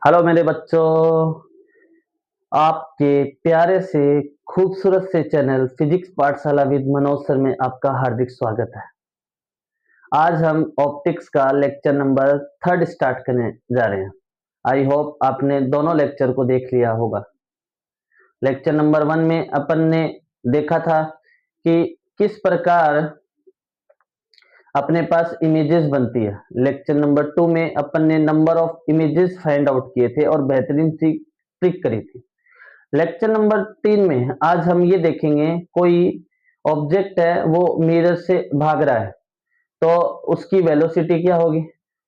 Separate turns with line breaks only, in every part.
Hello मेरे बच्चों, आपके प्यारे से खूबसूरत से चैनल फिजिक्स पाठशाला विद मनोज सर में आपका हार्दिक स्वागत है। आज हम ऑप्टिक्स का लेक्चर नंबर 3 स्टार्ट करने जा रहे हैं। आई होप आपने दोनों लेक्चर को देख लिया होगा। लेक्चर नंबर 1 में अपन ने देखा था कि किस प्रकार अपने पास इमेजेस बनती है। लेक्चर नंबर 2 में अपन ने number of images find out किए थे और बेहतरीन सी ट्रिक करी थी। लेक्चर नंबर 3 में आज हम ये देखेंगे, कोई ऑब्जेक्ट है वो मिरर से भाग रहा है तो उसकी वेलोसिटी क्या होगी,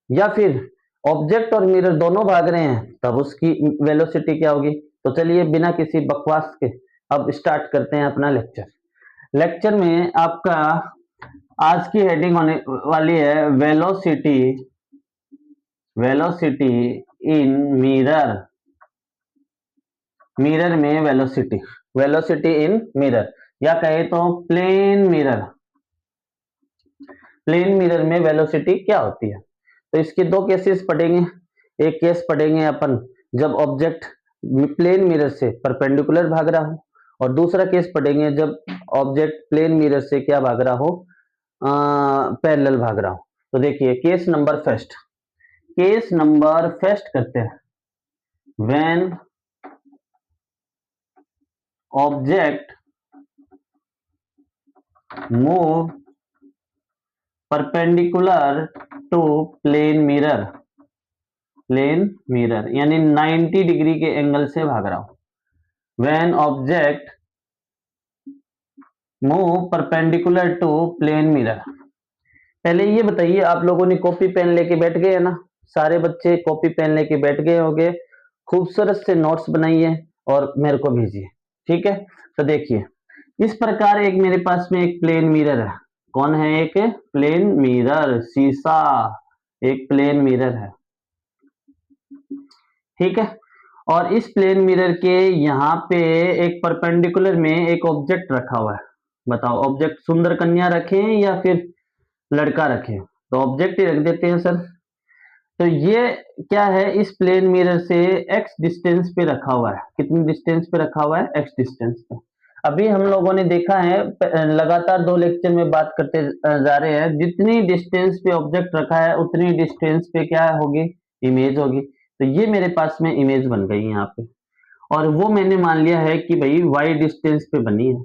या फिर ऑब्जेक्ट और मिरर दोनों भाग रहे हैं तब उसकी वेलोसिटी क्या होगी। तो चलिए बिना किसी बकवास के अब स्टार्ट करते हैं अपना लेक्चर। लेक्चर में आपका आज की हेडिंग होने वाली है वेलोसिटी, वेलोसिटी इन मिरर। मिरर में वेलोसिटी, वेलोसिटी इन मिरर, या कहे तो प्लेन मिरर। प्लेन मिरर में वेलोसिटी क्या होती है। तो इसके दो केसेस पढ़ेंगे। एक केस पढ़ेंगे अपन जब ऑब्जेक्ट प्लेन मिरर से परपेंडिकुलर भाग रहा हो, और दूसरा केस पढ़ेंगे जब ऑब्जेक्ट प्लेन मिरर से क्या भाग रहा हो, पैरेलल भाग रहा हो। तो देखिए case number first, case number first करते हैं। When object move perpendicular to plane mirror, plane mirror यानी 90 डिग्री के एंगल से भाग रहा हूं। When object move perpendicular to plane mirror. पहले ये बताइए, आप लोगों ने कॉपी पेन लेके बैठ गए है ना? सारे बच्चे कॉपी पेन लेके बैठ गए होंगे, खूबसूरत से नोट्स बनाइए और मेरे को भेजिए, ठीक है। तो देखिए इस प्रकार एक मेरे पास में एक प्लेन मिरर है। कौन है? एक प्लेन मिरर, शीशा एक प्लेन मिरर है, ठीक है। और इस प्लेन मिरर के यहाँ पे एक परपेंडिकुलर में एक ऑब्जेक्ट रखा हुआ है। बताओ ऑब्जेक्ट सुंदर कन्या रखें या फिर लड़का रखें? तो ऑब्जेक्ट ही रख देते हैं सर। तो ये क्या है, इस प्लेन मिरर से x डिस्टेंस पे रखा हुआ है। कितनी डिस्टेंस पे रखा हुआ है? x डिस्टेंस पे। अभी हम लोगों ने देखा है, लगातार 2 लेक्चर में बात करते जा रहे हैं, जितनी डिस्टेंस पे ऑब्जेक्ट रखा है उतनी डिस्टेंस पे क्या होगी? इमेज होगी। तो ये मेरे पास में इमेज बन गई यहाँ पे, और वो मैंने मान लिया है कि भाई y डिस्टेंस पे बनी है।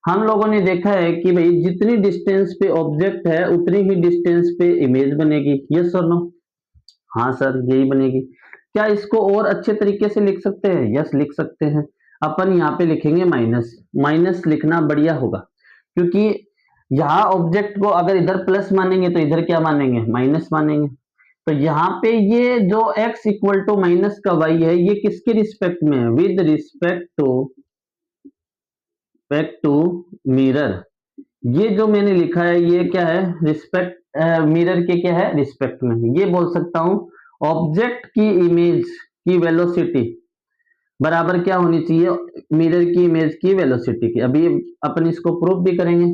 हम लोगों ने देखा है कि भाई जितनी डिस्टेंस पे ऑब्जेक्ट है उतनी ही डिस्टेंस पे इमेज बनेगी। यस और नो? हाँ सर यही बनेगी। क्या इसको और अच्छे तरीके से लिख सकते हैं? यस लिख सकते हैं। अपन यहाँ पे लिखेंगे माइनस। माइनस लिखना बढ़िया होगा, क्योंकि यहाँ ऑब्जेक्ट को अगर इधर प्लस मानेंगे तो इधर क्या मानेंगे? माइनस मानेंगे। तो यहाँ पे ये जो x इक्वल टू माइनस का y है, ये किसके रिस्पेक्ट में है? With respect to mirror. ये जो मैंने लिखा है ये क्या है? रिस्पेक्ट, मिरर के क्या है? रिस्पेक्ट में। ये बोल सकता हूं ऑब्जेक्ट की इमेज की वेलोसिटी बराबर क्या होनी चाहिए? मिरर की इमेज की वेलोसिटी की। अभी अपन इसको प्रूफ भी करेंगे।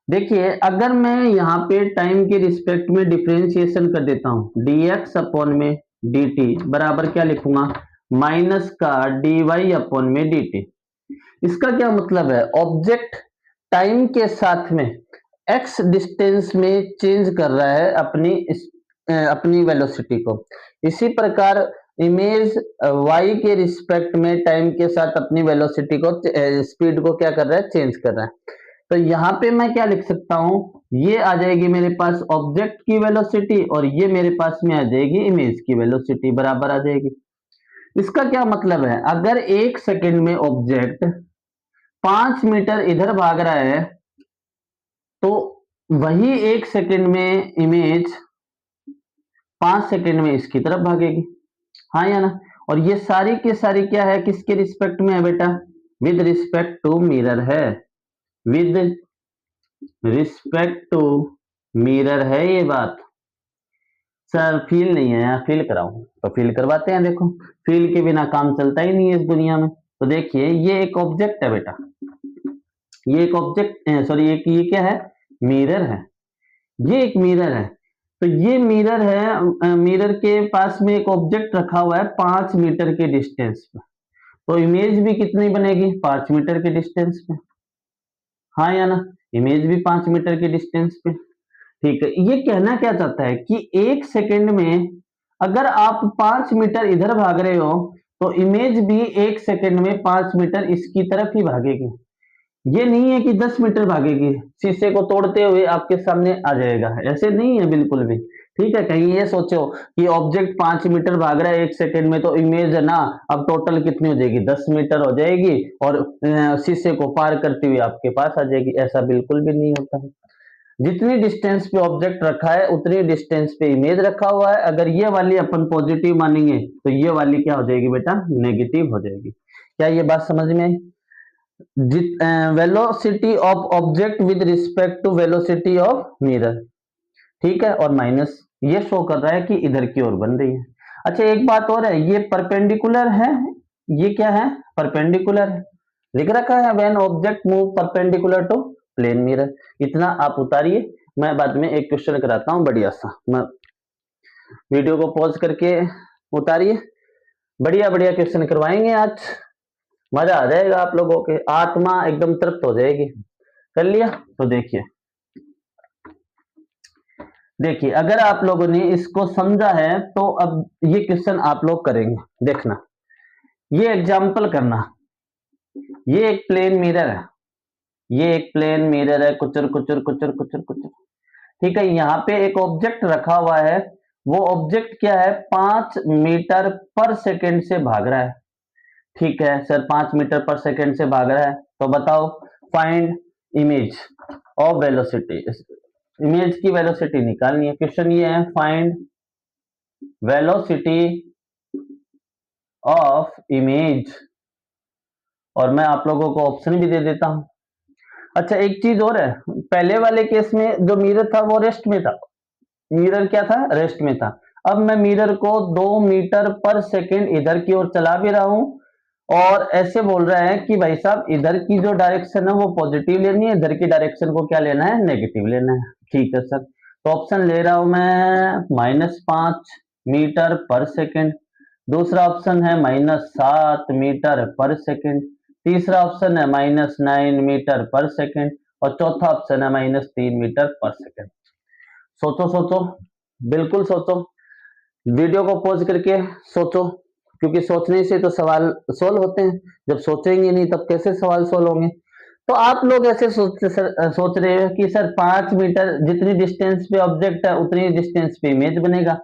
देखिए अगर मैं यहाँ पे टाइम के रिस्पेक्ट में डिफरेंशिएशन कर देता हूं, dx अपॉन में dt बराबर क्या लिखूंगा? माइनस का dy अपॉन में dt। इसका क्या मतलब है? ऑब्जेक्ट टाइम के साथ में x डिस्टेंस में चेंज कर रहा है अपनी वेलोसिटी को। इसी प्रकार इमेज y के रिस्पेक्ट में टाइम के साथ अपनी वेलोसिटी को, स्पीड को क्या कर रहा है? चेंज कर रहा है। तो यहाँ पे मैं क्या लिख सकता हूं? ये आ जाएगी मेरे पास ऑब्जेक्ट की वेलोसिटी, और ये मेरे पास में आ जाएगी इमेज की वेलोसिटी, बराबर आ जाएगी। इसका क्या मतलब है? अगर 1 सेकंड में ऑब्जेक्ट 5 मीटर इधर भाग रहा है तो वही 1 सेकंड में इमेज 5 सेकंड में इसकी तरफ भागेगी। हाँ या ना? और ये सारी की सारी क्या है? किसके रिस्पेक्ट में है बेटा? विद रिस्पेक्ट टू मिरर है। विद रिस्पेक्ट टू मिरर है ये बात। सर फील नहीं है यार, फील कराऊं तो फील करवाते हैं। देखो फील के बिना काम चलता ही नहीं है इस दुनिया में। तो देखिए ये एक ऑब्जेक्ट है बेटा, ये एक ऑब्जेक्ट, सॉरी ये क्या है? मिरर है। ये एक मिरर है। तो ये मिरर है, मिरर के पास में एक ऑब्जेक्ट रखा हुआ है 5 मीटर के डिस्टेंस पे, तो इमेज भी कितनी बनेगी 5 मीटर के डिस्टेंस पे, हाँ या ना, इमेज भी 5 मीटर के डिस्टेंस पे। ठीक है, ये कहना क्या चाहता है कि 1 सेकंड में अगर आप 5 मीटर इधर भाग रहे हो तो इमेज भी 1 सेकंड में 5 मीटर इसकी तरफ ही भागेगी। ये नहीं है कि 10 मीटर भागेगी, शीशे को तोड़ते हुए आपके सामने आ जाएगा, ऐसे नहीं है बिल्कुल भी। ठीक है, कहीं ये सोचो कि ऑब्जेक्ट 5 मीटर भाग रहा है 1 सेकंड में, तो इमेज है ना अब टोटल कितनी हो जाएगी 10 मीटर हो जाएगी, और शीशे को पार करते हुए आपके पास आ जाएगी, ऐसा बिल्कुल भी नहीं होता है। जितनी डिस्टेंस पे ऑब्जेक्ट रखा है उतनी डिस्टेंस पे इमेज रखा हुआ है। अगर ये वाली अपन पॉजिटिव मानेंगे तो ये वाली क्या हो जाएगी बेटा, नेगेटिव हो जाएगी। क्या ये बात समझ में आई? Velocity of object with respect to velocity of mirror, ठीक है, और माइनस ये शो कर रहा है कि इधर की ओर बन रही है। अच्छा एक बात और है, ये परपेंडिकुलर है, ये क्या है, परपेंडिकुलर है, लिख रखा है when object move perpendicular to plane mirror. इतना आप उतारिए, मैं बाद में एक क्वेश्चन कराता हूँ बढ़िया सा, मैं वीडियो को पॉज करके उतारिए, बढ़िया बढ़िया क्वेश्चन करवाएंगे आज, मजा आ जाएगा, आप लोगों के आत्मा एकदम तृप्त हो जाएगी। कर लिया? तो देखिए देखिए अगर आप लोगों ने इसको समझा है तो अब ये क्वेश्चन आप लोग करेंगे, देखना, ये एग्जाम्पल करना, ये एक प्लेन मिरर है, ये एक प्लेन मिरर है, कुचर कुचर कुचर कुचर कुचर, ठीक है, यहाँ पे एक ऑब्जेक्ट रखा हुआ है, वो ऑब्जेक्ट क्या है 5 मीटर पर सेकेंड से भाग रहा है। ठीक है सर, 5 मीटर पर सेकेंड से भाग रहा है, तो बताओ find image of velocity, image की वेलोसिटी निकालनी है। क्वेश्चन ये है फाइंड वेलोसिटी ऑफ इमेज, और मैं आप लोगों को ऑप्शन भी दे देता हूं। अच्छा एक चीज और है, पहले वाले केस में जो मिरर था वो रेस्ट में था, मिरर क्या था, रेस्ट में था। अब मैं मिरर को 2 मीटर पर सेकेंड इधर की ओर चला भी रहा हूं, और ऐसे बोल रहा है कि भाई साहब इधर की जो डायरेक्शन है वो पॉजिटिव लेनी है, इधर की डायरेक्शन को क्या लेना है, नेगेटिव लेना है। ठीक है सर, तो ऑप्शन ले रहा हूं मैं -5 मीटर पर सेकेंड, दूसरा ऑप्शन है -7 मीटर पर सेकेंड, तीसरा ऑप्शन है -9 मीटर पर सेकेंड, और चौथा ऑप्शन है -3 मीटर पर सेकेंड। सोचो सोचो, बिल्कुल सोचो, वीडियो को पॉज करके सोचो, क्योंकि सोचने से तो सवाल सोल्व होते हैं, जब सोचेंगे नहीं तब कैसे सवाल सोल्व होंगे। तो आप लोग ऐसे सोच रहे हो कि सर 5 मीटर जितनी डिस्टेंस पे ऑब्जेक्ट है उतनी डिस्टेंस पे इमेज बनेगा,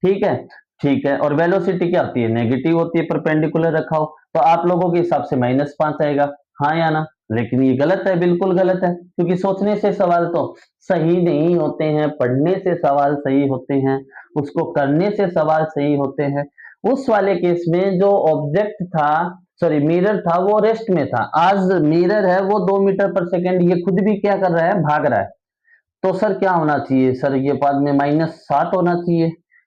ठीक है, ठीक है, और वेलोसिटी क्या होती है, नेगेटिव होती है, परपेंडिकुलर रखा हो, तो आप लोगों के हिसाब से -5 आएगा, हाँ या ना। लेकिन ये गलत है, बिल्कुल गलत है, क्योंकि सोचने से सवाल तो सही नहीं होते हैं, पढ़ने से सवाल सही होते हैं, उसको करने से सवाल सही होते हैं। उस वाले केस में जो ऑब्जेक्ट था, सॉरी मिरर था, वो रेस्ट में था, आज मिरर है वो 2 मीटर पर सेकेंड, ये खुद भी क्या कर रहा है, भाग रहा है, तो सर क्या होना चाहिए, सर ये बाद में -7 होना चाहिए,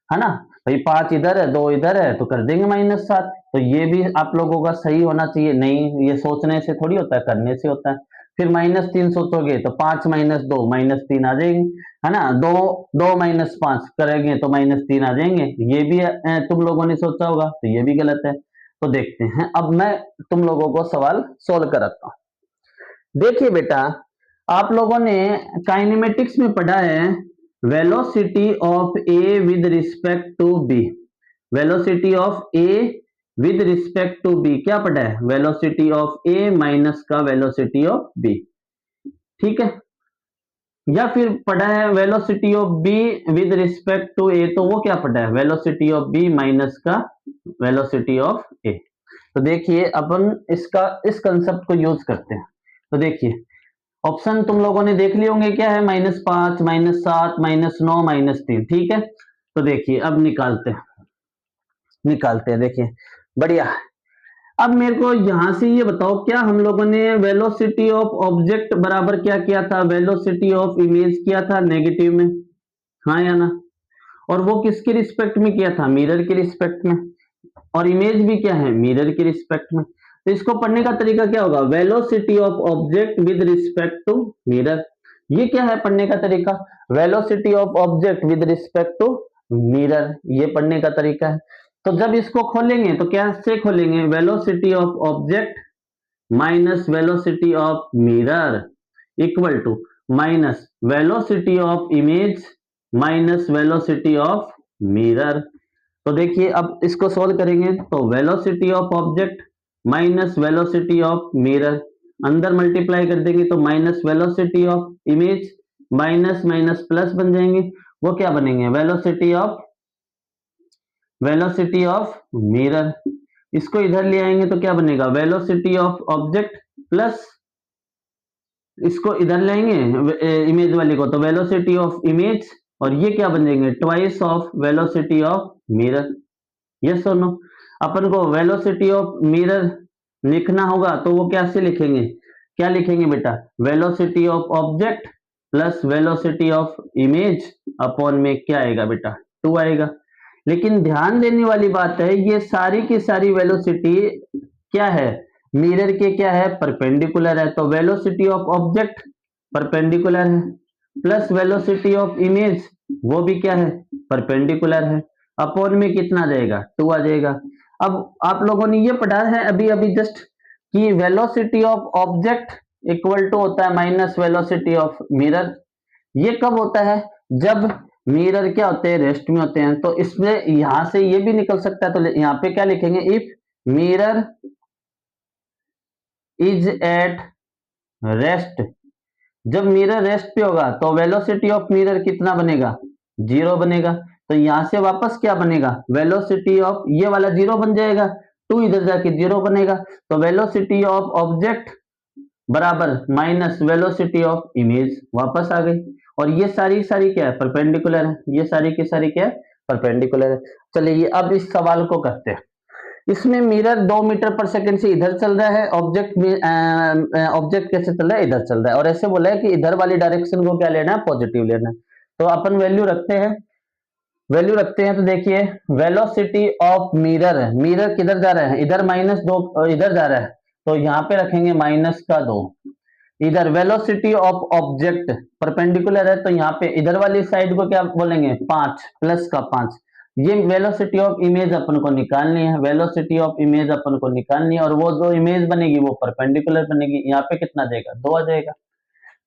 है ना भाई, 5 इधर है 2 इधर है तो कर देंगे -7, तो ये भी आप लोगों का सही होना चाहिए। नहीं, ये सोचने से थोड़ी होता है, करने से होता है। फिर -3 सोचोगे तो 5 -2 -3 आ जाएंगे, है ना, 2 2 -5 करेंगे तो -3 आ जाएंगे, ये भी तुम लोगों ने सोचा होगा, तो ये भी गलत है। तो देखते हैं, अब मैं तुम लोगों को सवाल सोल्व कराता हूं। देखिए बेटा, आप लोगों ने काइनेमेटिक्स में पढ़ा है velocity of A with respect to B, velocity of A with respect to B क्या पढ़ा है, वेलोसिटी ऑफ ए माइनस का वेलोसिटी ऑफ बी, ठीक है, या फिर पढ़ा है velocity of B with respect to A, तो वो क्या पढ़ा है, वेलोसिटी ऑफ बी माइनस का वेलोसिटी ऑफ ए। तो देखिए अपन इसका इस कंसेप्ट को यूज करते हैं। तो देखिए ऑप्शन तुम लोगों ने देख लिए होंगे, क्या है -5 -7 -9 -3, ठीक है। तो देखिए अब निकालते हैं, देखिए बढ़िया। अब मेरे को यहां से ये बताओ, क्या हम लोगों ने वेलोसिटी ऑफ ऑब्जेक्ट बराबर क्या किया था, वेलोसिटी ऑफ इमेज किया था नेगेटिव में, हाँ या ना, और वो किसके रिस्पेक्ट में किया था, मिरर के रिस्पेक्ट में, और इमेज भी क्या है, मिरर के रिस्पेक्ट में। तो इसको पढ़ने का तरीका क्या होगा, velocity of object with respect to mirror, ये क्या है पढ़ने का तरीका, velocity of object with respect to mirror, ये पढ़ने का तरीका है। तो जब इसको खोलेंगे तो कैसे खोलेंगे, velocity of object minus velocity of mirror equal to minus velocity of image minus velocity of mirror. तो देखिए अब इसको सोल्व करेंगे तो velocity of object minus velocity of mirror, अंदर मल्टीप्लाई कर देंगे तो minus velocity of image, minus minus plus बन जाएंगे, वो क्या बनेंगे, वेलोसिटी ऑफ मिरर। इसको इधर ले आएंगे तो क्या बनेगा, वेलोसिटी ऑफ ऑब्जेक्ट प्लस इसको इधर लेंगे इमेज वाले को तो वेलोसिटी ऑफ इमेज, और ये क्या बन जाएंगे, twice of velocity of mirror. Yes और नो, अपन को वेलोसिटी ऑफ मिरर लिखना होगा तो वो कैसे लिखेंगे, क्या लिखेंगे बेटा, velocity of object plus velocity of image upon में क्या आएगा बेटा, 2 आएगा। लेकिन ध्यान देने वाली बात है, ये सारी की सारी वेलोसिटी क्या है, मिरर के क्या है, परपेंडिकुलर है। तो वेलोसिटी ऑफ ऑब्जेक्ट परपेंडिकुलर है प्लस वेलोसिटी ऑफ इमेज वो भी क्या है, परपेंडिकुलर है, अपॉन में कितना आ जाएगा, 2 आ जाएगा। अब आप लोगों ने ये पढ़ा है अभी अभी जस्ट कि velocity of object equal to होता है माइनस वेलोसिटी ऑफ मिरर। ये कब होता है, जब मिरर क्या होते हैं, रेस्ट में होते हैं। तो इसमें यहां से ये भी निकल सकता है, तो यहाँ पे क्या लिखेंगे, if mirror is at rest, जब मिरर रेस्ट पे होगा तो वेलोसिटी ऑफ मिरर कितना बनेगा, 0 बनेगा। तो यहां से वापस क्या बनेगा, वेलोसिटी ऑफ, ये वाला 0 बन जाएगा, 2 इधर जाके 0 बनेगा। तो वेलोसिटी ऑफ ऑब्जेक्ट बराबर माइनस वेलोसिटी ऑफ इमेज वापस आ गई। और ये सारी सारी क्या है, परपेंडिकुलर है, ये सारी की सारी क्या है, परपेंडिकुलर है। चलिए अब इस सवाल को करते हैं। इसमें मिरर 2 मीटर पर सेकंड से इधर चल रहा है, ऑब्जेक्ट कैसे चल रहा है, इधर चल रहा है, और ऐसे बोला है कि इधर वाली डायरेक्शन को क्या लेना है, पॉजिटिव लेना है। तो अपन वैल्यू रखते हैं, तो देखिए वेलोसिटी ऑफ मिरर, मिरर किधर जा रहा है, इधर -2 इधर जा रहा है, तो यहाँ पे रखेंगे -2। इधर वेलोसिटी ऑफ ऑब्जेक्ट परपेंडिकुलर है, तो यहाँ पे इधर वाली साइड को क्या बोलेंगे, 5 प्लस का 5। ये वेलोसिटी ऑफ इमेज अपन को निकालनी है, वेलोसिटी ऑफ इमेज अपन को निकालनी है, और वो जो इमेज बनेगी वो परपेंडिकुलर बनेगी। यहाँ पे कितना देगा, 2 आ जाएगा।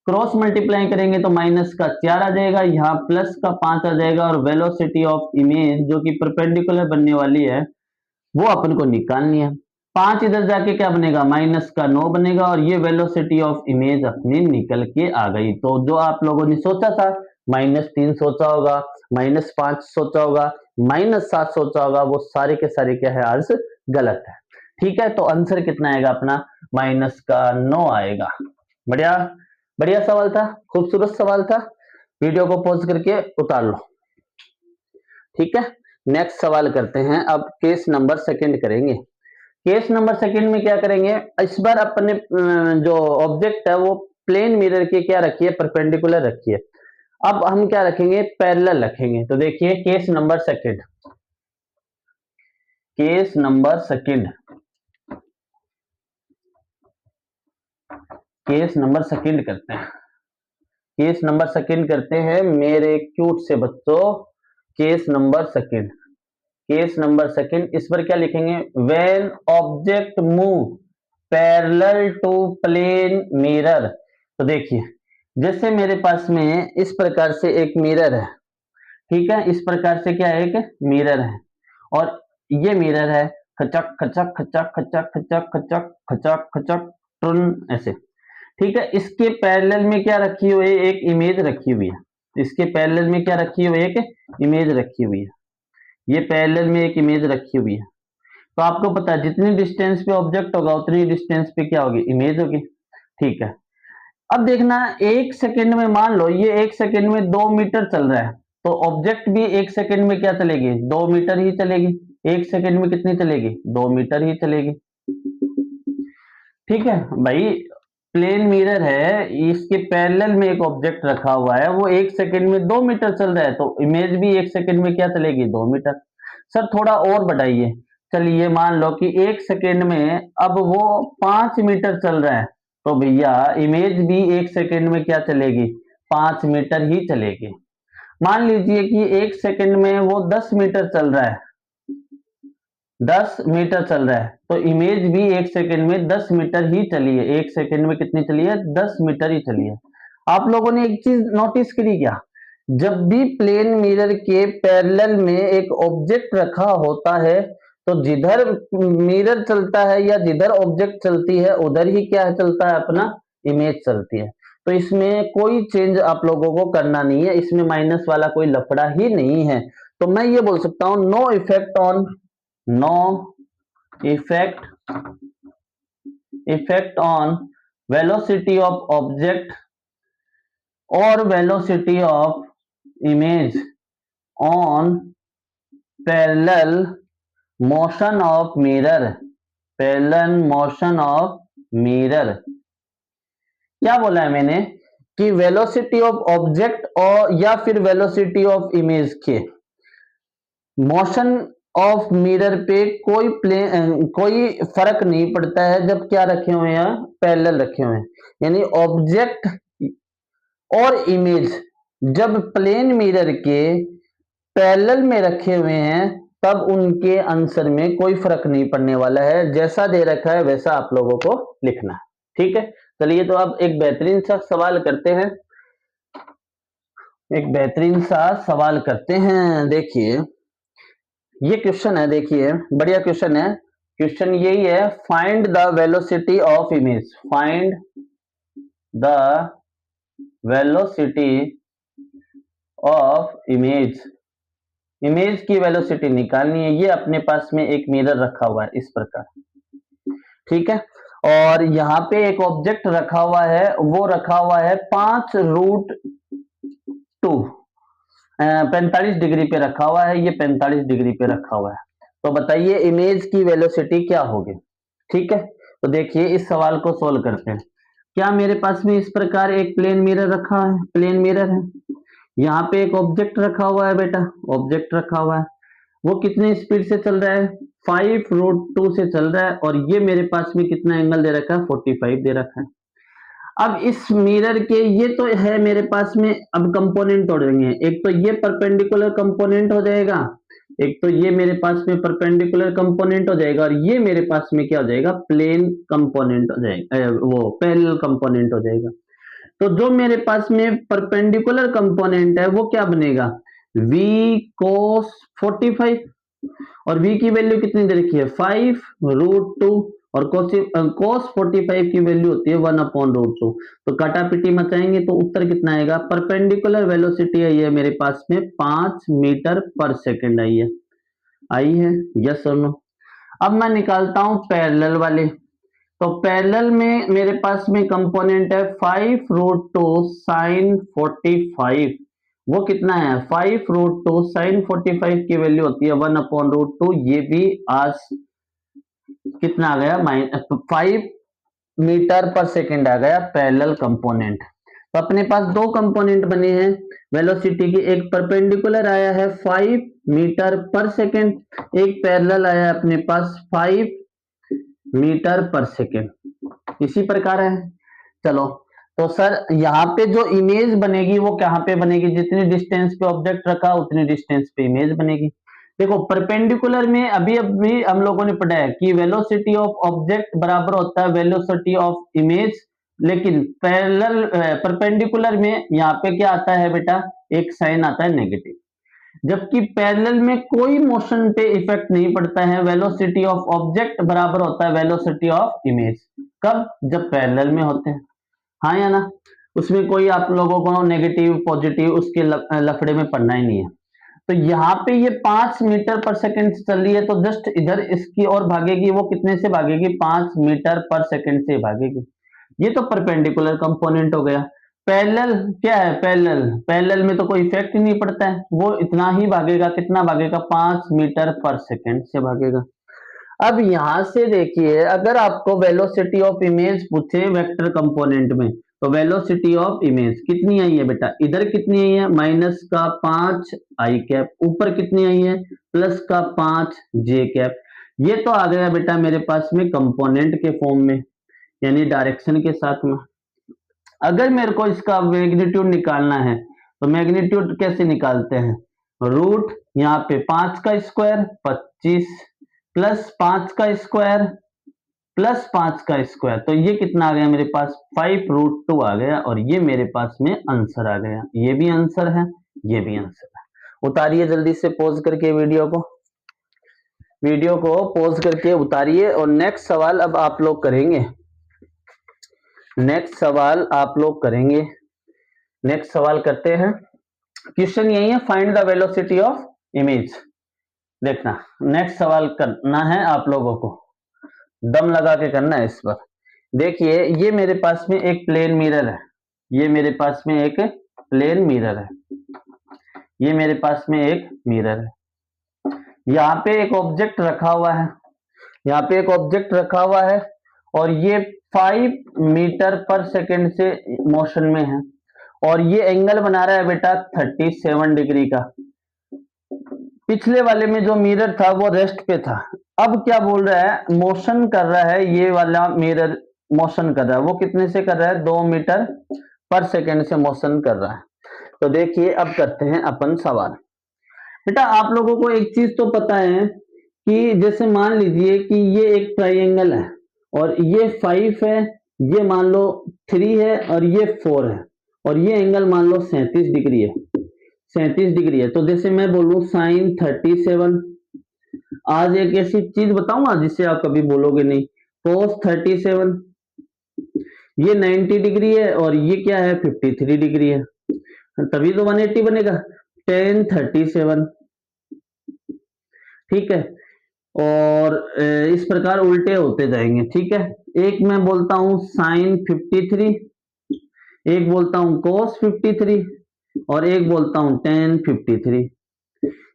क्रॉस मल्टीप्लाई करेंगे तो माइनस का 4 आ जाएगा, यहाँ प्लस का 5 आ जाएगा, और वेलोसिटी ऑफ इमेज जो कि परपेंडिकुलर बनने वाली है वो अपन को निकालनी है। 5 इधर जाके क्या बनेगा, माइनस का 9 बनेगा, और ये वेलोसिटी ऑफ इमेज अपनी निकल के आ गई। तो जो आप लोगों ने सोचा था, -3 सोचा होगा, -5 सोचा होगा, -7 सोचा होगा, वो सारे के सारे क्या है, आज गलत है। ठीक है, तो आंसर कितना आएगा अपना, -9 आएगा। बढ़िया बढ़िया सवाल था, खूबसूरत सवाल था। वीडियो को पॉज करके उतार लो। ठीक है, नेक्स्ट सवाल करते हैं। अब केस नंबर सेकंड करेंगे। केस नंबर सेकंड में क्या करेंगे, इस बार अपने जो ऑब्जेक्ट है वो प्लेन मिरर के क्या रखिए, परपेंडिकुलर रखिए। अब हम क्या रखेंगे, पैरेलल रखेंगे। तो देखिए case number second, case number second, case number second करते हैं। केस नंबर सेकंड करते हैं मेरे क्यूट से बच्चों। Case number second, case number second, इस पर क्या लिखेंगे, when object move parallel to plane mirror. तो देखिए जैसे मेरे पास में इस प्रकार से एक मिरर है, ठीक है, इस प्रकार से क्या है, एक मिरर है, और ये मिरर है, खचक खचक खचक खचक खचक खचक खचक खचक टुन ऐसे, ठीक है। इसके पैरेलल में क्या रखी हुई है, एक इमेज रखी हुई है। इसके पैरेलल में क्या रखी हुई है, एक इमेज रखी हुई है। ये पैरेलल में एक इमेज रखी हुई है। तो आपको पता है जितनी डिस्टेंस पे ऑब्जेक्ट होगा उतनी डिस्टेंस पे क्या होगी, इमेज होगी। ठीक है, अब देखना 1 सेकंड में, मान लो ये 1 सेकंड में 2 मीटर चल रहा है, तो ऑब्जेक्ट भी 1 सेकंड में क्या चलेगी, 2 मीटर ही चलेगी। 1 सेकंड में कितनी चलेगी, 2 मीटर ही चलेगी। ठीक है भाई, प्लेन मिरर है, इसके पैरेलल में एक ऑब्जेक्ट रखा हुआ है, वो 1 सेकंड में 2 मीटर चल रहा है, तो इमेज भी 1 सेकंड में क्या चलेगी, 2 मीटर। सर थोड़ा और बढ़ाइए, चलिए मान लो कि 1 सेकंड में अब वो 5 मीटर चल रहा है, तो भैया इमेज भी 1 सेकंड में क्या चलेगी, 5 मीटर ही चलेगी। मान लीजिए कि 1 सेकंड में वो 10 मीटर चल रहा है, 10 मीटर चल रहा है, तो इमेज भी 1 सेकंड में 10 मीटर ही चली है। 1 सेकंड में कितनी चली है? 10 मीटर ही चली है। आप लोगों ने एक चीज नोटिस करी क्या? जब भी प्लेन मिरर के पैरेलल में एक ऑब्जेक्ट रखा होता है, तो जिधर मिरर चलता है या जिधर ऑब्जेक्ट चलती है उधर ही क्या चलता है? अपना इमेज चलती है। तो इसमें कोई चेंज आप लोगों को करना नहीं है, इसमें माइनस वाला कोई लफड़ा ही नहीं है। तो मैं ये बोल सकता हूं no effect on velocity of object और velocity of image on parallel motion of mirror. Parallel motion of mirror क्या बोला है मैंने कि वेलोसिटी ऑफ ऑब्जेक्ट और या फिर वेलोसिटी ऑफ इमेज के मोशन ऑफ मिरर पे कोई फर्क नहीं पड़ता है जब क्या रखे हुए हैं? पैरेलल रखे हुए हैं। यानी ऑब्जेक्ट और इमेज जब प्लेन मिरर के पैरेलल में रखे हुए हैं तब उनके आंसर में कोई फर्क नहीं पड़ने वाला है। जैसा दे रखा है वैसा आप लोगों को लिखना है। ठीक है, चलिए तो अब एक बेहतरीन सा सवाल करते हैं। देखिए ये क्वेश्चन है, देखिए बढ़िया क्वेश्चन है। क्वेश्चन यही है, find the velocity of image. Find the velocity of image. Image की वेलोसिटी निकालनी है। ये अपने पास में एक मिरर रखा हुआ है इस प्रकार, ठीक है, और यहाँ पे एक ऑब्जेक्ट रखा हुआ है, वो रखा हुआ है 5√2 45 डिग्री पे रखा हुआ है। ये 45 डिग्री पे रखा हुआ है। तो बताइए इमेज की वेलोसिटी क्या होगी? ठीक है, तो देखिए इस सवाल को सोल्व करते हैं। क्या मेरे पास में इस प्रकार एक प्लेन मिरर रखा है, प्लेन मिरर है, यहाँ पे एक ऑब्जेक्ट रखा हुआ है बेटा, ऑब्जेक्ट रखा हुआ है, वो कितने स्पीड से चल रहा है? 5√2 से चल रहा है, और ये मेरे पास में कितना एंगल दे रखा है? 45 दे रखा है। अब इस मिरर के ये तो है मेरे पास में, अब कंपोनेंट तोड़ेंगे। एक तो ये परपेंडिकुलर कंपोनेंट हो जाएगा, एक तो ये मेरे पास में परपेंडिकुलर कंपोनेंट हो जाएगा, और ये मेरे पास में क्या हो जाएगा? प्लेन कंपोनेंट हो जाएगा, वो पैरेलल कंपोनेंट हो जाएगा। तो जो मेरे पास में परपेंडिकुलर कंपोनेंट है वो क्या बनेगा? v cos 45, और v की वैल्यू कितनी दे रखी है? 5√2, और cos 45 की वैल्यू होती है 1/√2। तो काटापीटी मचाएंगे तो उत्तर कितना आएगा? परपेंडिकुलर वेलोसिटी आई है मेरे पास में 5 मीटर पर सेकेंड आई है। यस और नो? अब मैं निकालता हूं पैरेलल वाले। तो पैरेलल में मेरे पास में कंपोनेंट है 5√2 sin 45। वो कितना है? 5√2 sin 45 की वैल्यू होती है 1/√2। ये भी आज कितना आ गया? 5 मीटर पर सेकेंड आ गया पैरेलल कंपोनेंट। तो अपने पास दो कंपोनेंट बने हैं वेलोसिटी की, एक परपेंडिकुलर आया है 5 मीटर पर सेकेंड, एक पैरेलल आया है अपने पास 5 मीटर पर सेकेंड। इसी प्रकार है। चलो तो सर यहाँ पे जो इमेज बनेगी वो कहाँ पे बनेगी? जितनी डिस्टेंस पे ऑब्जेक्ट रखा उतनी डिस्टेंस पे इमेज बनेगी। देखो परपेंडिकुलर में अभी हम लोगों ने पढ़ा है कि वेलोसिटी ऑफ ऑब्जेक्ट बराबर होता है वेलोसिटी ऑफ इमेज, लेकिन पैरेलल परपेंडिकुलर में यहाँ पे क्या आता है बेटा? एक साइन आता है नेगेटिव। जबकि पैरेलल में कोई मोशन पे इफेक्ट नहीं पड़ता है, वेलोसिटी ऑफ ऑब्जेक्ट बराबर होता है वेलोसिटी ऑफ इमेज। कब? जब पैरेलल में होते हैं, हाँ या ना? उसमें कोई आप लोगों को नेगेटिव पॉजिटिव उसके लफड़े में पड़ना ही नहीं है। तो यहाँ पे ये 5 मीटर पर सेकंड चल रही है, तो जस्ट इधर इसकी और भागेगी, वो कितने से भागेगी? 5 मीटर पर सेकंड से भागेगी। ये तो परपेंडिकुलर कंपोनेंट हो गया। पैरेलल क्या है? पैरेलल में तो कोई इफेक्ट ही नहीं पड़ता है, वो इतना ही भागेगा। कितना भागेगा? 5 मीटर पर सेकंड से भागेगा। अब यहां से देखिए, अगर आपको वेलोसिटी ऑफ इमेज पूछे वेक्टर कंपोनेंट में, तो वेलोसिटी ऑफ इमेज कितनी आई है बेटा? इधर कितनी आई है? -5 आई कैप। ऊपर कितनी आई है? +5 जे कैप। ये तो आ गया बेटा मेरे पास में कंपोनेंट के फॉर्म में, यानी डायरेक्शन के साथ में। अगर मेरे को इसका मैग्नीट्यूड निकालना है तो मैग्नीट्यूड कैसे निकालते हैं, रूट यहाँ पे 5 का स्क्वायर 25 प्लस 5 का स्क्वायर प्लस 5 का स्क्वायर, तो ये कितना आ गया मेरे पास 5√2 आ गया, और ये मेरे पास में आंसर आ गया। ये भी आंसर है, ये भी आंसर है। उतारिए जल्दी से पॉज करके वीडियो को पॉज करके उतारिए, और नेक्स्ट सवाल अब आप लोग करेंगे। नेक्स्ट सवाल आप लोग करेंगे। नेक्स्ट सवाल करते हैं। क्वेश्चन यही है, find the velocity of image. देखना, नेक्स्ट सवाल करना है आप लोगों को, दम लगा के करना है इस पर। देखिए, ये मेरे पास में एक प्लेन मिरर है, ये मेरे पास में एक प्लेन मिरर है, ये मेरे पास में एक मिरर है। यहाँ पे एक ऑब्जेक्ट रखा हुआ है, यहाँ पे एक ऑब्जेक्ट रखा हुआ है, और ये 5 मीटर पर सेकेंड से मोशन में है, और ये एंगल बना रहा है बेटा 37 डिग्री का। पिछले वाले में जो मिरर था वो रेस्ट पे था, अब क्या बोल रहा है, मोशन कर रहा है, ये वाला मिरर मोशन कर रहा है। वो कितने से कर रहा है, 2 मीटर पर सेकेंड से मोशन कर रहा है। तो देखिए, अब करते हैं अपन सवाल। बेटा आप लोगों को एक चीज तो पता है कि जैसे मान लीजिए कि ये एक ट्राइंगल है, और ये 5 है, ये मान लो 3 है, और ये 4 है, और ये एंगल मान लो 37 डिग्री है, 37 डिग्री है। तो जैसे मैं बोलूं साइन 37, आज एक ऐसी चीज बताऊंगा जिससे आप कभी बोलोगे नहीं, कोस 37, ये 90 डिग्री है, और ये क्या है 53 डिग्री है, तभी तो 180 बनेगा। tan 37, ठीक है, और इस प्रकार उल्टे होते जाएंगे, ठीक है। एक मैं बोलता हूं साइन 53, एक बोलता हूं कोस 53, और एक बोलता हूं tan 53।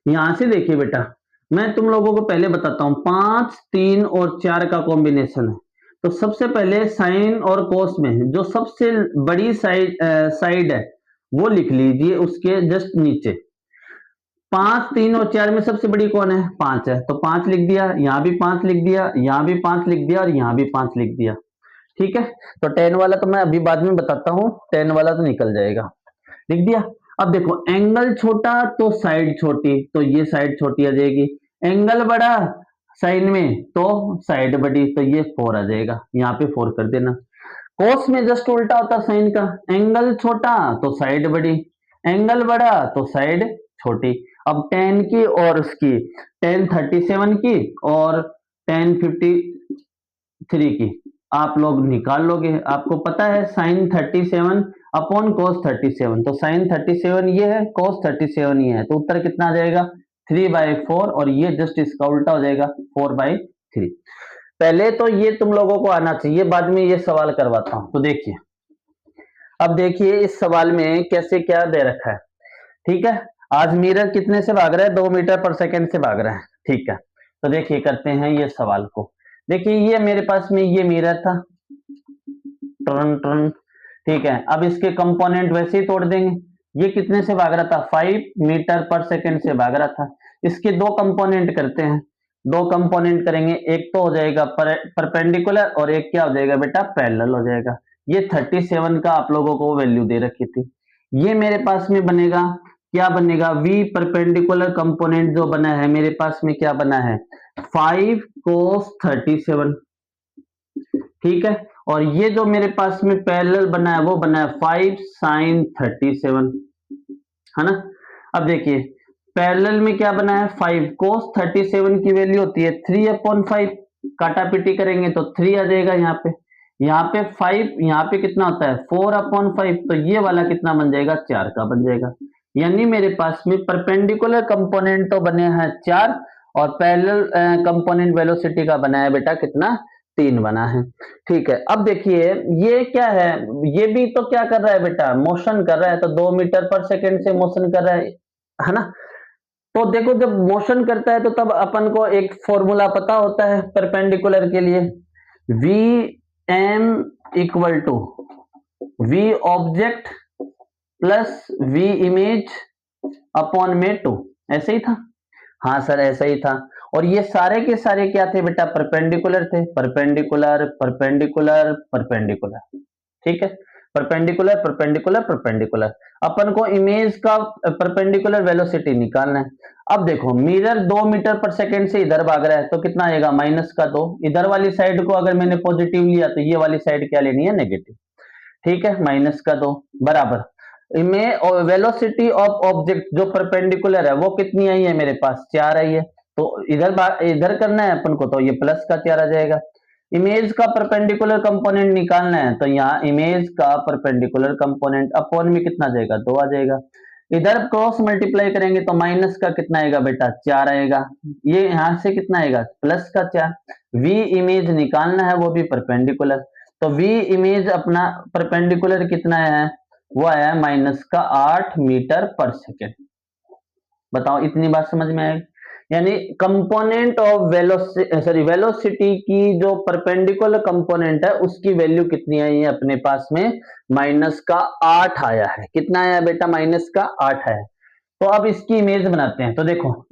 यहां से देखिए बेटा, मैं तुम लोगों को पहले बताता हूं, 5, 3 और 4 का कॉम्बिनेशन है। तो सबसे पहले साइन और कोस में जो सबसे बड़ी साइड है वो लिख लीजिए, उसके जस्ट नीचे। 5, 3 और 4 में सबसे बड़ी कौन है, 5 है, तो 5 लिख दिया, यहां भी 5 लिख दिया, यहां भी 5 लिख दिया, और यहां भी 5 लिख दिया, ठीक है। तो tan वाला तो मैं अभी बाद में बताता हूं, tan वाला तो निकल जाएगा, लिख दिया। अब देखो, एंगल छोटा तो साइड छोटी, तो ये साइड छोटी आ जाएगी, एंगल बड़ा साइन में तो साइड बड़ी, तो ये 4 आ जाएगा, यहाँ पे 4 कर देना। कोस में जस्ट उल्टा होता साइन का, एंगल छोटा तो साइड बड़ी, एंगल बड़ा तो साइड छोटी। अब tan की और उसकी, tan 37 की और tan 53 की आप लोग निकाल लोगे। आपको पता है साइन 37 अपॉन कोस 37, तो साइन 37 ये है, कोस 37 ये है, तो उत्तर कितना आ जाएगा 3/4, और ये जस्ट इसका उल्टा हो जाएगा 4/3। पहले तो ये तुम लोगों को आना चाहिए, बाद में ये सवाल करवाता हूं। तो देखिए, अब देखिए इस सवाल में कैसे क्या दे रखा है, ठीक है। आज मिरर कितने से भाग रहा है, 2 मीटर पर सेकेंड से भाग रहा है, ठीक है। तो देखिए करते हैं ये सवाल को। देखिए, ये मेरे पास में ये मिरर था, टर्न टर्न, ठीक है। अब इसके कंपोनेंट वैसे ही तोड़ देंगे। ये कितने से भाग रहा था, 5 मीटर पर सेकेंड से भाग रहा था। इसके दो कंपोनेंट करते हैं, दो कंपोनेंट करेंगे, एक तो हो जाएगा परपेंडिकुलर, और एक क्या हो जाएगा बेटा, पैरेलल हो जाएगा। ये 37 का आप लोगों को वैल्यू दे रखी थी। ये मेरे पास में बनेगा, क्या बनेगा, v परपेंडिकुलर कंपोनेंट जो बना है मेरे पास में, क्या बना है 5 cos 37, ठीक है। और ये जो मेरे पास में पैरेलल बना है वो बना है 5 sin 37, है ना। अब देखिए, पैरेलल में क्या बना है, 5 cos 37 की वैल्यू होती है 3/5, काटा पीटी करेंगे तो 3 आ जाएगा यहाँ पे 5, यहाँ पे कितना होता है 4/5, तो ये वाला कितना बन जाएगा, 4 का बन जाएगा। यानी मेरे पास में परपेंडिकुलर कंपोनेंट तो बने हैं 4, और पैरेलल कंपोनेंट वेलोसिटी का बना है बेटा कितना, 3 बना है, ठीक है। अब देखिए, ये क्या है, ये भी तो क्या कर रहा है बेटा, मोशन कर रहा है, तो 2 मीटर पर सेकेंड से मोशन कर रहा है ना। तो देखो, जब मोशन करता है तो तब अपन को एक फॉर्मूला पता होता है परपेंडिकुलर के लिए, Vm equal to V object plus V image upon में 2, ऐसे ही था, हाँ सर ऐसा ही था। और ये सारे के सारे क्या थे बेटा, परपेंडिकुलर थे, परपेंडिकुलर परपेंडिकुलर परपेंडिकुलर, ठीक है। Perpendicular perpendicular perpendicular. अपन को इमेज का परपेंडिकुलर वेलोसिटी निकालना है। अब देखो मिरर 2 मीटर पर सेकेंड से इधर भाग रहा है तो कितना आएगा -2। इधर वाली साइड को अगर मैंने पॉजिटिव लिया तो ये वाली साइड क्या लेनी है, नेगेटिव। ठीक है, -2 बराबर इमेज वेलोसिटी ऑफ ऑब्जेक्ट जो परपेंडिकुलर है वो कितनी आई है मेरे पास, 4 आई है। तो इधर करना है अपन को तो ये प्लस का 4 आ जाएगा। इमेज का परपेंडिकुलर कंपोनेंट निकालना है तो यहाँ इमेज का परपेंडिकुलर कंपोनेंट अपॉन में कितना जाएगा, 2 आ जाएगा। इधर क्रॉस मल्टीप्लाई करेंगे तो माइनस का कितना आएगा बेटा, 4 आएगा। ये यहां से कितना आएगा, प्लस का 4। वी इमेज निकालना है वो भी परपेंडिकुलर, तो वी इमेज अपना परपेंडिकुलर कितना है, वो आया है -8 मीटर पर सेकेंड। बताओ इतनी बात समझ में आएगी। यानी कंपोनेंट ऑफ वेलोसिटी की जो परपेंडिकुलर कंपोनेंट है उसकी वैल्यू कितनी आई है अपने पास में, -8 आया है। कितना आया बेटा, -8 है। तो अब इसकी इमेज बनाते हैं। तो देखो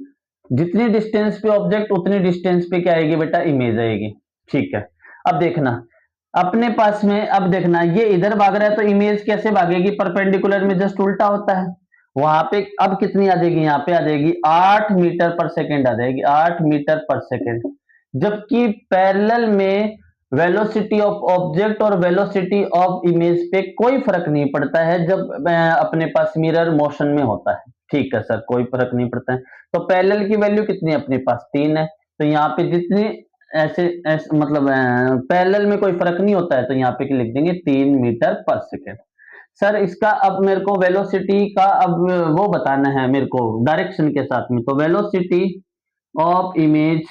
जितनी डिस्टेंस पे ऑब्जेक्ट उतनी डिस्टेंस पे क्या आएगी बेटा, इमेज आएगी। ठीक है, अब देखना अपने पास में, अब देखना ये इधर भाग रहा है तो इमेज कैसे भागेगी, परपेंडिकुलर में जस्ट उल्टा होता है। वहां पे अब कितनी आ जाएगी, यहाँ पे आ जाएगी 8 मीटर पर सेकेंड आ जाएगी, 8 मीटर पर सेकेंड। जबकि पैरेलल में वेलोसिटी ऑफ ऑब्जेक्ट और वेलोसिटी ऑफ इमेज पे कोई फर्क नहीं पड़ता है जब अपने पास मिरर मोशन में होता है। ठीक है सर, कोई फर्क नहीं पड़ता है। तो पैरेलल की वैल्यू कितनी है अपने पास, 3 है। तो यहाँ पे जितनी ऐसे मतलब पैरेलल में कोई फर्क नहीं होता है तो यहाँ पे लिख देंगे 3 मीटर पर सेकेंड। सर इसका अब मेरे को वेलोसिटी का अब वो बताना है मेरे को डायरेक्शन के साथ में। तो velocity of image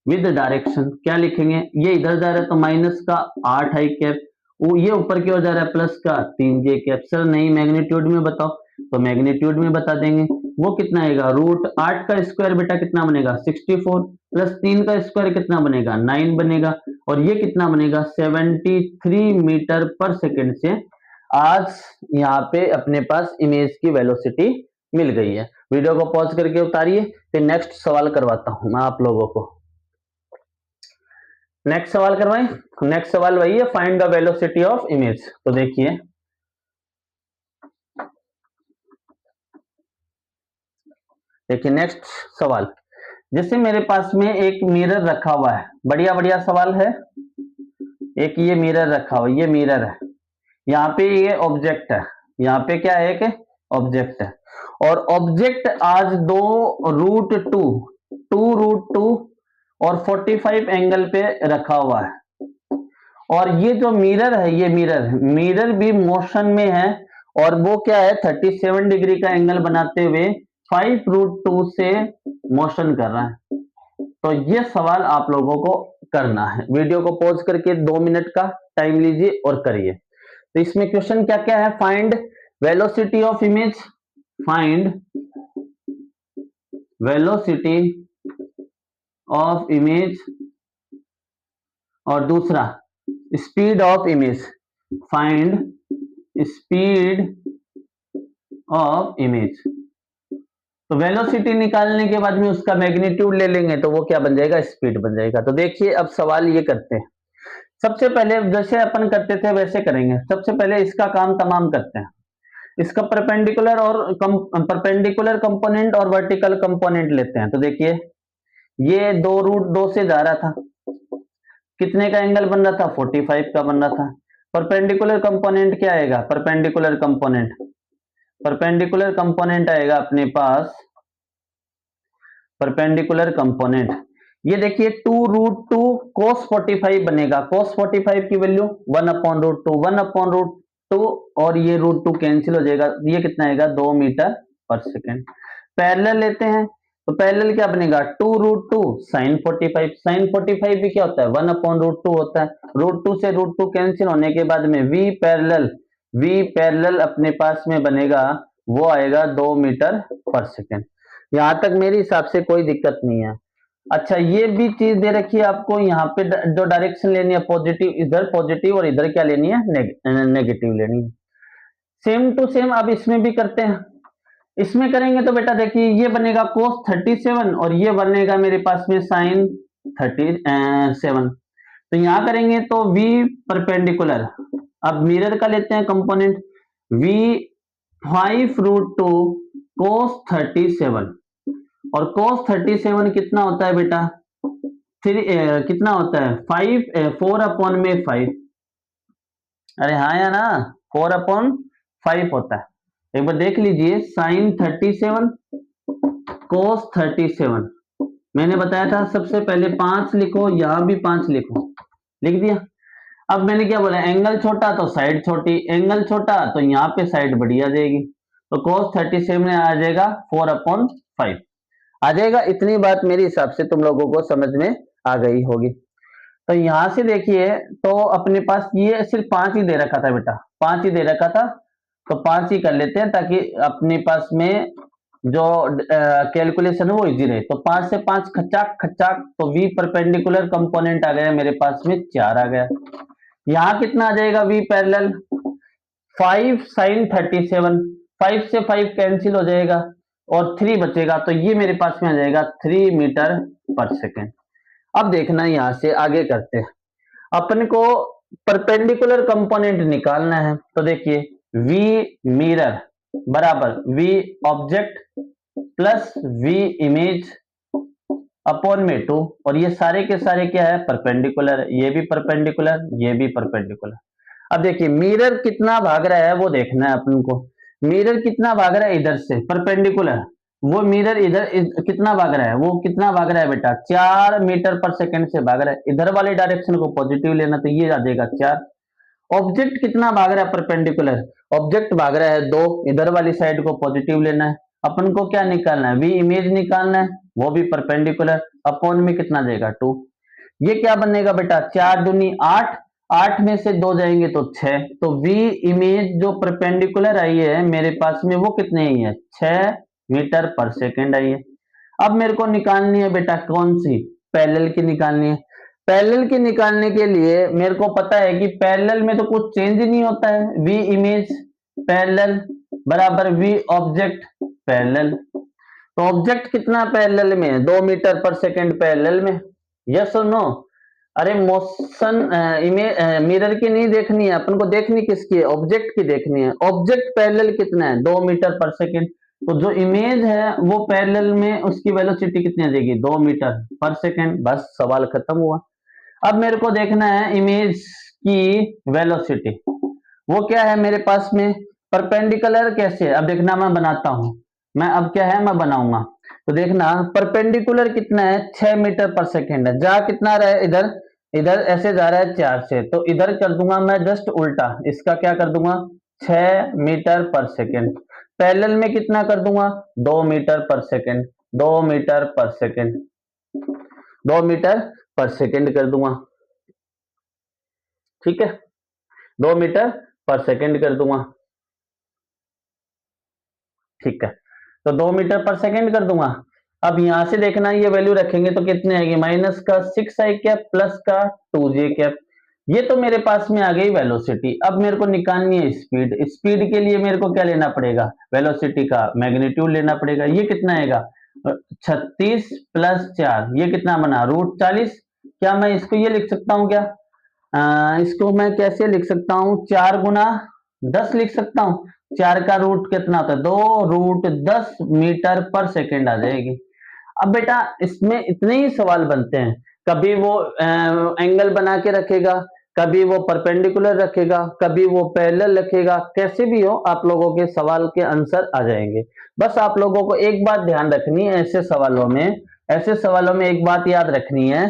with direction क्या लिखेंगे, ये इधर जा रहा है तो -8 आई कैप, वो ये ऊपर की ओर जा रहा है प्लस का 3j कैप। सर नहीं मैग्नीट्यूड में बताओ, तो मैग्नीट्यूड में बता देंगे। वो कितना आएगा, √8 का स्क्वायर बेटा कितना बनेगा, 64 प्लस 3 का स्क्वायर कितना बनेगा, 9 बनेगा। और ये कितना बनेगा, 73 मीटर पर सेकेंड से आज यहाँ पे अपने पास इमेज की वेलोसिटी मिल गई है। वीडियो को पॉज करके उतारिए, फिर नेक्स्ट सवाल करवाता हूं मैं आप लोगों को। नेक्स्ट सवाल करवाएं। नेक्स्ट सवाल वही है, find the velocity of image. तो देखिए नेक्स्ट सवाल, जैसे मेरे पास में एक मिरर रखा हुआ है, बढ़िया बढ़िया सवाल है। एक ये मिरर रखा हुआ, ये मिरर है, यहाँ पे ये ऑब्जेक्ट है, यहाँ पे क्या है, एक ऑब्जेक्ट है। और ऑब्जेक्ट आज 2√2 और 45 एंगल पे रखा हुआ है। और ये जो मिरर है, ये मिरर भी मोशन में है और वो क्या है, 37 डिग्री का एंगल बनाते हुए 5√2 से मोशन कर रहा है। तो ये सवाल आप लोगों को करना है। वीडियो को पॉज करके 2 मिनट का टाइम लीजिए और करिए। तो इसमें क्वेश्चन क्या क्या है, find velocity of image, find velocity of image, और दूसरा speed of image, find speed of image. तो वेलोसिटी निकालने के बाद में उसका मैग्नीट्यूड ले लेंगे तो वो क्या बन जाएगा, स्पीड बन जाएगा। तो देखिए अब सवाल ये करते हैं। सबसे पहले जैसे अपन करते थे वैसे करेंगे। सबसे पहले इसका काम तमाम करते हैं। इसका परपेंडिकुलर और परपेंडिकुलर कंपोनेंट और वर्टिकल कंपोनेंट लेते हैं। तो देखिए ये 2√2 से जा रहा था, कितने का एंगल बन रहा था, 45 का बन रहा था। परपेंडिकुलर कंपोनेंट क्या आएगा, परपेंडिकुलर कंपोनेंट आएगा अपने पास, परपेंडिकुलर कंपोनेंट ये देखिए 2√2 cos 45 बनेगा। cos 45 की वैल्यू 1/√2 और ये √2 कैंसिल हो जाएगा। ये कितना आएगा, 2 मीटर पर सेकेंड। पैरेलल लेते हैं तो पैरेलल क्या बनेगा, 2√2 sin 45। sin 45 भी क्या होता है, 1/√2 होता है। √2 से √2 कैंसिल होने के बाद में v पैरेलल अपने पास में बनेगा, वो आएगा 2 मीटर पर सेकेंड। यहां तक मेरे हिसाब से कोई दिक्कत नहीं है। अच्छा ये भी चीज दे रखी है आपको, यहाँ पे जो डायरेक्शन लेनी है पॉजिटिव, इधर पॉजिटिव और इधर क्या लेनी है, नेगेटिव लेनी है। सेम टू सेम अब इसमें भी करते हैं। इसमें करेंगे तो बेटा देखिए ये बनेगा cos 37 और ये बनेगा मेरे पास में sin 37। तो यहां करेंगे तो v परपेंडिकुलर अब मिरर का लेते हैं कंपोनेंट, v 5√2 cos 37, और cos 37 कितना होता है बेटा, कितना होता है 4/5। अरे हाँ या ना, 4/5 होता है। एक बार देख लीजिए, sin 37 cos 37, मैंने बताया था सबसे पहले 5 लिखो, यहां भी 5 लिखो, लिख दिया। अब मैंने क्या बोला, एंगल छोटा तो साइड छोटी, एंगल छोटा तो यहाँ पे साइड बड़ी आ जाएगी, तो cos 37 में आ जाएगा 4/5 आ जाएगा। इतनी बात मेरे हिसाब से तुम लोगों को समझ में आ गई होगी। तो यहां से देखिए, तो अपने पास ये सिर्फ 5 ही दे रखा था बेटा, 5 ही दे रखा था, तो 5 ही कर लेते हैं ताकि अपने पास में जो कैलकुलेशन है वो इजी रहे। तो 5 से 5 खचाक खचाक, तो v परपेंडिकुलर कंपोनेंट आ गया मेरे पास में 4 आ गया। यहाँ कितना आ जाएगा v पैरेलल, 5 sin 37, 5 से 5 कैंसिल हो जाएगा और 3 बचेगा, तो ये मेरे पास में आ जाएगा 3 मीटर पर सेकेंड। अब देखना यहां से आगे करते हैं, अपन को परपेंडिकुलर कंपोनेंट निकालना है। तो देखिए v मिरर बराबर v object plus v image upon में 2, और ये सारे के सारे क्या है, परपेंडिकुलर, ये भी परपेंडिकुलर, ये भी परपेंडिकुलर। अब देखिए मिरर कितना भाग रहा है वो देखना है अपन को, मिरर कितना भाग रहा है इधर से परपेंडिकुलर, वो मिरर इधर कितना भाग रहा है, वो कितना भाग रहा है बेटा 4 मीटर पर सेकंड से भाग रहा है। इधर वाले डायरेक्शन को पॉजिटिव लेना, तो ये आ जाएगा 4। ऑब्जेक्ट कितना भाग रहा है परपेंडिकुलर, ऑब्जेक्ट भाग रहा है 2, इधर वाली साइड को पॉजिटिव लेना है। अपन को क्या निकालना है, वी इमेज निकालना है, वो भी परपेंडिकुलर, अपॉन में कितना देगा 2। ये क्या बनेगा बेटा, 4 दूनी 8, 8 में से 2 जाएंगे तो 6, तो वी इमेज जो परपेंडिकुलर आई है मेरे पास में वो कितने आई है, 6 मीटर पर सेकेंड आई है। अब मेरे को निकालनी है बेटा कौन सी, पैरेलल की निकालनी है। पैरेलल की निकालने के लिए मेरे को पता है कि पैरेलल में तो कुछ चेंज नहीं होता है, वी इमेज पैरेलल बराबर वी ऑब्जेक्ट पैरेलल। तो ऑब्जेक्ट कितना पैरेलल में है, 2 मीटर पर सेकेंड पैरेलल में, यस और नो। अरे मोशन इमेज मिरर की नहीं देखनी है अपन को, देखनी किसकी है, ऑब्जेक्ट की देखनी है। ऑब्जेक्ट पैरेलल कितना है, 2 मीटर पर सेकेंड, तो जो इमेज है वो पैरेलल में उसकी वेलोसिटी कितनी आ जाएगी, 2 मीटर पर सेकेंड। बस सवाल खत्म हुआ। अब मेरे को देखना है इमेज की वेलोसिटी, वो क्या है मेरे पास में, परपेंडिकुलर कैसे, अब देखना मैं बनाता हूं, मैं अब क्या है मैं बनाऊंगा। तो देखना परपेंडिकुलर कितना है, 6 मीटर पर सेकेंड है, जा कितना रहा है इधर, इधर ऐसे जा रहा है 4 से, तो इधर कर दूंगा मैं जस्ट उल्टा, इसका क्या कर दूंगा 6 मीटर पर सेकेंड। पैरेलल में कितना कर दूंगा 2 मीटर पर सेकेंड, 2 मीटर पर सेकेंड, 2 मीटर पर सेकेंड कर दूंगा, ठीक है, 2 मीटर पर सेकेंड कर दूंगा, ठीक है, तो 2 मीटर पर सेकेंड कर दूंगा। अब यहां से देखना ये वैल्यू रखेंगे तो कितने आएगी, माइनस का 6 आई कैप प्लस का 2j कैप। ये तो मेरे पास में आ गई वेलोसिटी। अब मेरे को निकालनी है स्पीड, स्पीड के लिए मेरे को क्या लेना पड़ेगा, वेलोसिटी का मैग्नीट्यूड लेना पड़ेगा। ये कितना आएगा 36 प्लस 4, ये कितना बना √40। क्या मैं इसको ये लिख सकता हूँ क्या, इसको मैं कैसे लिख सकता हूँ, 4 गुना 10 लिख सकता हूँ। 4 का रूट कितना होता है 2, √10 मीटर पर सेकेंड आ जाएगी। अब बेटा इसमें इतने ही सवाल बनते हैं, कभी वो एंगल बना के रखेगा, कभी वो परपेंडिकुलर रखेगा, कभी वो पैरेलल रखेगा, कैसे भी हो आप लोगों के सवाल के आंसर आ जाएंगे। बस आप लोगों को एक बात ध्यान रखनी है, ऐसे सवालों में एक बात याद रखनी है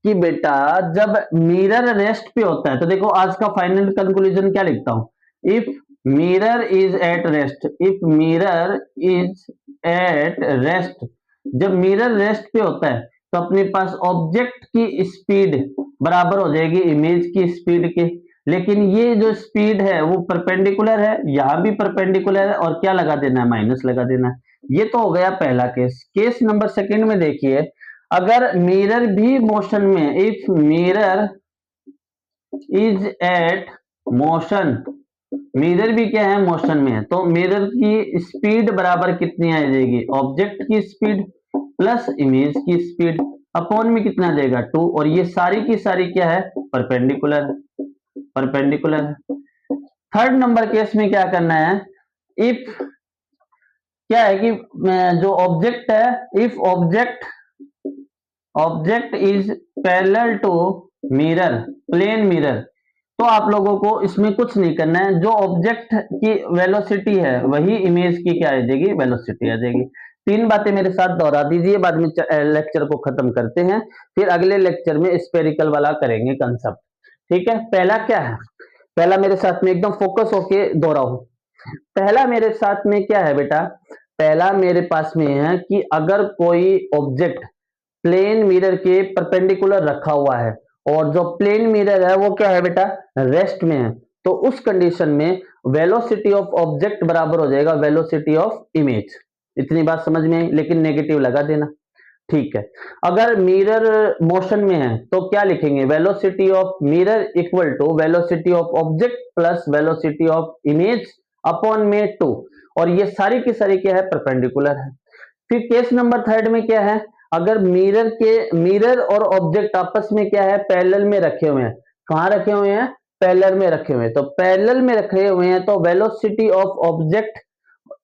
कि बेटा जब मिरर रेस्ट पे होता है, तो देखो आज का फाइनल कंक्लूजन क्या लिखता हूं, if mirror is at rest, if mirror is at rest, जब मिरर रेस्ट पे होता है तो अपने पास ऑब्जेक्ट की स्पीड बराबर हो जाएगी इमेज की स्पीड के। लेकिन ये जो स्पीड है वो परपेंडिकुलर है, यहां भी परपेंडिकुलर है, और क्या लगा देना है, माइनस लगा देना है। ये तो हो गया पहला केस। केस नंबर सेकंड में देखिए, अगर मिरर भी मोशन में, if mirror is at motion, mirror भी क्या है मोशन में है, तो मिरर की स्पीड बराबर कितनी आ जाएगी, ऑब्जेक्ट की स्पीड प्लस इमेज की स्पीड, अपॉन में कितना आ जाएगा 2, और ये सारी की सारी क्या है परपेंडिकुलर, परपेंडिकुलर है। थर्ड नंबर केस में क्या करना है, इफ क्या है कि जो ऑब्जेक्ट है, if object is parallel to mirror, plane mirror, तो आप लोगों को इसमें कुछ नहीं करना है, जो ऑब्जेक्ट की वेलोसिटी है वही इमेज की क्या आ जाएगी, वेलोसिटी आ जाएगी। तीन बातें मेरे साथ दोहरा दीजिए, बाद में लेक्चर को खत्म करते हैं, फिर अगले लेक्चर में स्पेरिकल वाला करेंगे कंसेप्ट। ठीक है, पहला क्या है, पहला मेरे साथ में एकदम फोकस होके दोहराओ। पहला मेरे साथ में क्या है बेटा, पहला मेरे पास में है कि अगर कोई ऑब्जेक्ट प्लेन मिरर के परपेंडिकुलर रखा हुआ है और जो प्लेन मिरर है वो क्या है बेटा, रेस्ट में है, तो उस कंडीशन में वेलोसिटी ऑफ ऑब्जेक्ट बराबर हो जाएगा वेलोसिटी ऑफ इमेज। इतनी बात समझ में आई, लेकिन नेगेटिव लगा देना। ठीक है, अगर मिरर मोशन में है तो क्या लिखेंगे, velocity of mirror equal to velocity of object plus velocity of image upon में 2, और ये सारी की सारी क्या है, परपेंडिकुलर है। फिर केस नंबर थर्ड में क्या है, अगर मिरर और ऑब्जेक्ट आपस में क्या है, पैरेलल में रखे हुए हैं। कहां रखे हुए हैं, पैरेलल में रखे हुए हैं, तो पैरेलल में रखे हुए हैं तो velocity of object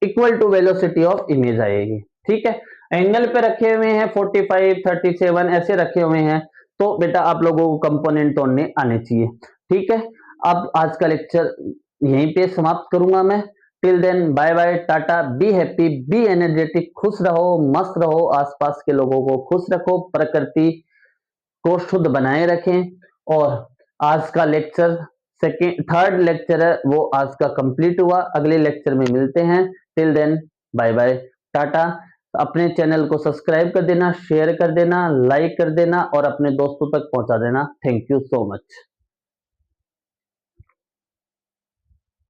equal to velocity of image आएगी। ठीक है, एंगल पे रखे हुए हैं 45 37 ऐसे रखे हुए हैं, तो बेटा आप लोगों को कंपोनेंट तोड़ने आने चाहिए। ठीक है, अब आज का लेक्चर यहीं पे समाप्त करूंगा मैं। Till then bye bye, tata, be happy, be energetic, खुश रहो, मस्त रहो, आसपास के लोगों को खुश रखो, प्रकृति को शुद्ध बनाए रखें। और आज का लेक्चर सेकेंड थर्ड लेक्चर है वो आज का कंप्लीट हुआ, अगले लेक्चर में मिलते हैं। Till then bye bye, tata. अपने चैनल को सब्सक्राइब कर देना, शेयर कर देना, लाइक कर देना और अपने दोस्तों तक पहुंचा देना। Thank you so much.